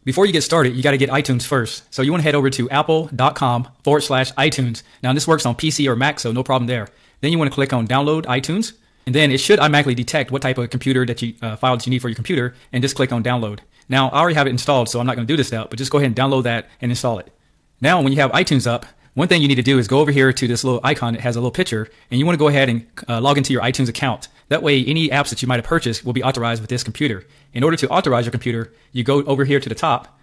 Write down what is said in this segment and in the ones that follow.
Before you get started, you got to get iTunes first. So you want to head over to apple.com/iTunes. Now this works on PC or Mac, so no problem there. Then you want to click on download iTunes, and then it should automatically detect what type of computer that you files you need for your computer, and just click on download. Now I already have it installed, so I'm not going to do this step, but just go ahead and download that and install it. Now when you have iTunes up, one thing you need to do is go over here to this little icon that has a little picture, and you want to go ahead and log into your iTunes account. That way, any apps that you might have purchased will be authorized with this computer. In order to authorize your computer, you go over here to the top,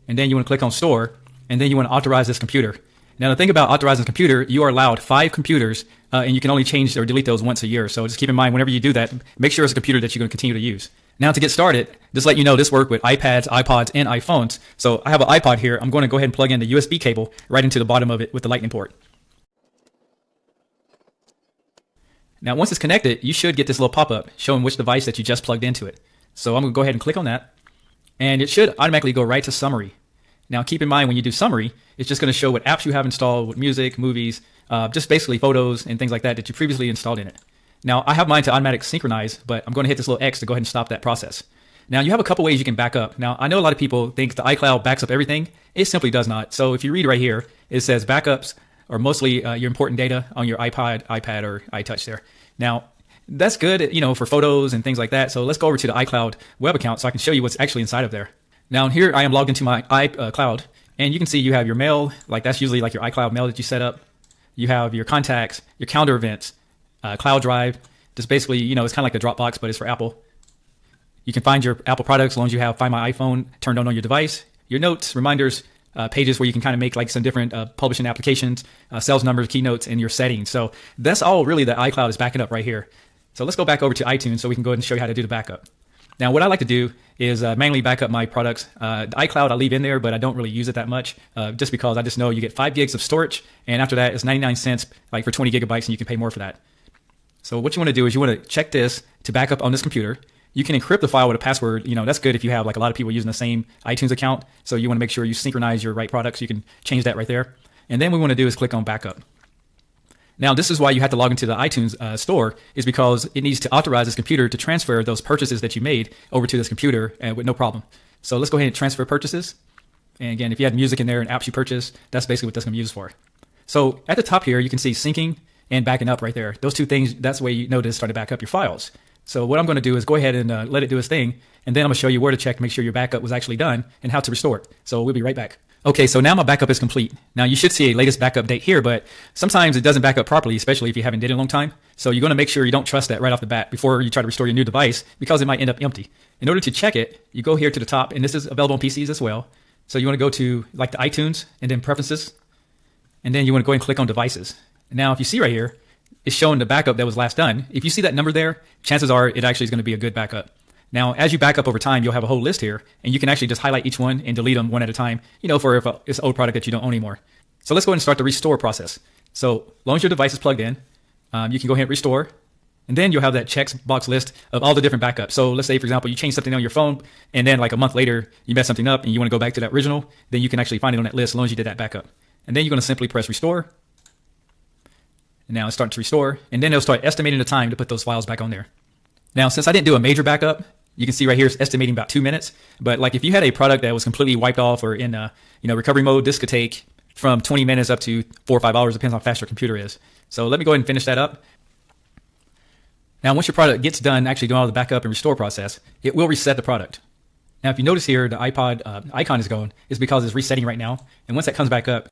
and then you want to click on Store, and then you want to authorize this computer. Now, the thing about authorizing a computer, you are allowed 5 computers, and you can only change or delete those once a year. So just keep in mind, whenever you do that, make sure it's a computer that you're going to continue to use. Now, to get started, just let you know, this works with iPads, iPods, and iPhones. So I have an iPod here. I'm going to go ahead and plug in the USB cable right into the bottom of it with the Lightning port. Now, once it's connected, you should get this little pop-up showing which device that you just plugged into it. So I'm going to go ahead and click on that, and it should automatically go right to summary. Now, keep in mind, when you do summary, it's just going to show what apps you have installed, what music, movies, just basically photos and things like that that you previously installed in it. Now, I have mine to automatic synchronize, but I'm going to hit this little X to go ahead and stop that process. Now, you have a couple ways you can back up. Now, I know a lot of people think the iCloud backs up everything. It simply does not. So if you read right here, it says backups are mostly your important data on your iPod, iPad, or iTouch there. Now, that's good, for photos and things like that. So let's go over to the iCloud web account so I can show you what's actually inside of there. Now, here I am logged into my iCloud, and you can see you have your mail, like that's usually like your iCloud mail that you set up. You have your contacts, your calendar events, Cloud Drive. Just basically, it's kind of like the Dropbox, but it's for Apple. You can find your Apple products as long as you have Find My iPhone turned on your device. Your notes, reminders, pages where you can kind of make like some different publishing applications, sales numbers, keynotes, and your settings. So that's all really that iCloud is backing up right here. So let's go back over to iTunes so we can go ahead and show you how to do the backup. Now, what I like to do is manually back up my products. The iCloud I leave in there, but I don't really use it that much, just because I just know you get 5 gigs of storage, and after that, it's 99 cents like for 20 gigabytes, and you can pay more for that. So what you want to do is you want to check this to back up on this computer. You can encrypt the file with a password. That's good if you have like a lot of people using the same iTunes account. So you want to make sure you synchronize your right products. You can change that right there. And then what we want to do is click on backup. Now, this is why you have to log into the iTunes store, is because it needs to authorize this computer to transfer those purchases that you made over to this computer with no problem. So let's go ahead and transfer purchases. And again, if you had music in there and apps you purchased, that's basically what that's going to be used for. So at the top here, you can see syncing and backing up right there. Those two things, that's the way you know to start to back up your files. So what I'm going to do is go ahead and let it do its thing, and then I'm going to show you where to check to make sure your backup was actually done and how to restore it. So we'll be right back. Okay, so now my backup is complete. Now you should see a latest backup date here, but sometimes it doesn't back up properly, especially if you haven't did it in a long time. So you're going to make sure you don't trust that right off the bat before you try to restore your new device, because it might end up empty. In order to check it, you go here to the top, and this is available on PCs as well. So you want to go to like the iTunes and then Preferences, and then you want to go and click on Devices. Now if you see right here, it's showing the backup that was last done. If you see that number there, chances are it actually is going to be a good backup. Now, as you back up over time, you'll have a whole list here, and you can actually just highlight each one and delete them one at a time, for if it's an old product that you don't own anymore. So let's go ahead and start the restore process. So as long as your device is plugged in, you can go ahead and restore, and then you'll have that checkbox list of all the different backups. So let's say, for example, you change something on your phone, and then like a month later, you mess something up, and you want to go back to that original, then you can actually find it on that list as long as you did that backup. And then you're going to simply press restore. And now it's starting to restore, and then it'll start estimating the time to put those files back on there. Now, since I didn't do a major backup, you can see right here it's estimating about 2 minutes. But like if you had a product that was completely wiped off or in recovery mode, this could take from 20 minutes up to 4 or 5 hours, depends on how fast your computer is. So let me go ahead and finish that up. Now, once your product gets done actually doing all the backup and restore process, it will reset the product. Now, if you notice here, the iPod icon is gone. It's because it's resetting right now. And once that comes back up,